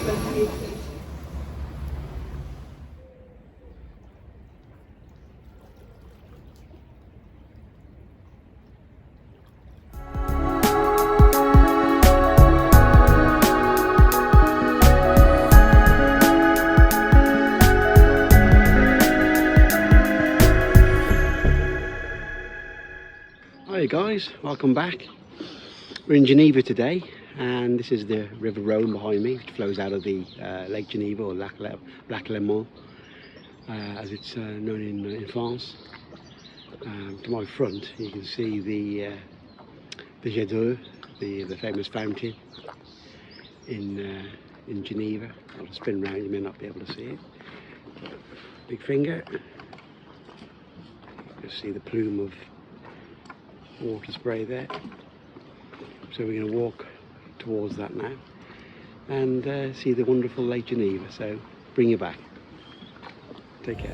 Hi guys, welcome back. We're in Geneva today, and this is the River Rhône behind me, which flows out of the Lake Geneva, or Lac Léman, as it's known in France. To my front you can see the jardin, the famous fountain in Geneva. I'll just spin around, you may not be able to see it. Big finger. You see the plume of water spray there. So we're going to walk towards that now and see the wonderful Lake Geneva. So bring you back. Take care.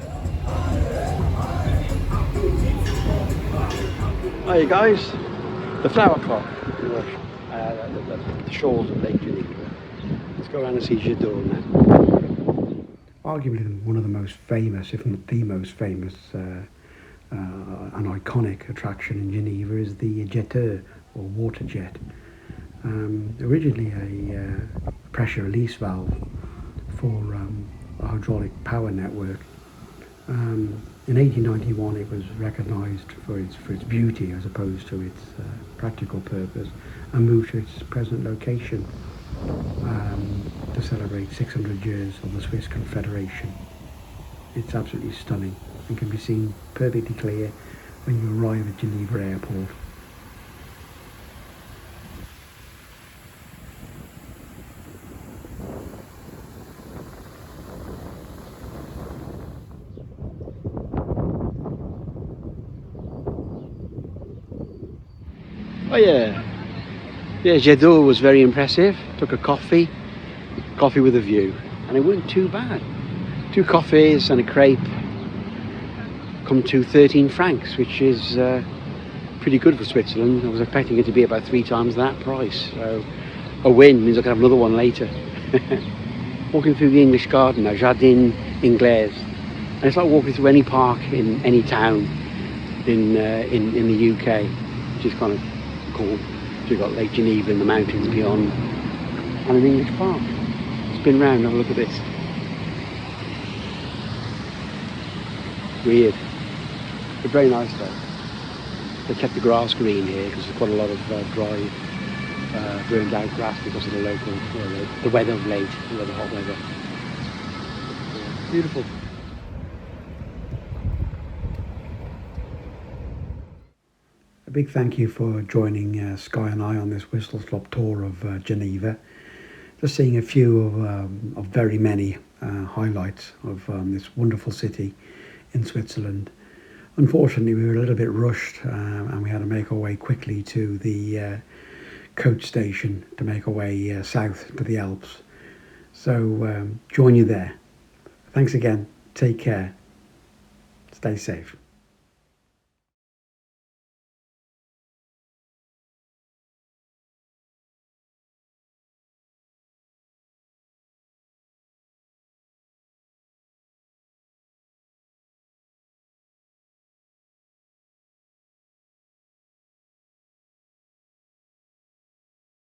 Hi guys, the flower crop, the shores of Lake Geneva. Let's go around and see Jardin now. Arguably one of the most famous, if not the most famous, an iconic attraction in Geneva is the jeteur, or water jet. Originally a pressure release valve for a hydraulic power network. In 1891 it was recognised for its beauty as opposed to its practical purpose, and moved to its present location to celebrate 600 years of the Swiss Confederation. It's absolutely stunning and can be seen perfectly clear when you arrive at Geneva Airport. Oh yeah, Jardin was very impressive. Took a coffee with a view, and it wasn't too bad. 2 coffees and a crepe come to 13 francs, which is pretty good for Switzerland. I was expecting it to be about 3 times that price, so a win. Means I can have another one later. Walking through the English garden now, Jardin Anglais, and it's like walking through any park in any town in the UK, which is kind of cool. So you've got Lake Geneva and the mountains beyond, and an English park. Spin round, have a look at this. Weird, but very nice though. They kept the grass green here because there's quite a lot of dry, burned out grass because of the local, the weather of late, the hot weather. Beautiful. A big thank you for joining Skye and I on this whistle-stop tour of Geneva. Just seeing a few of very many highlights of this wonderful city in Switzerland. Unfortunately, we were a little bit rushed and we had to make our way quickly to the coach station to make our way south to the Alps. So join you there. Thanks again. Take care. Stay safe.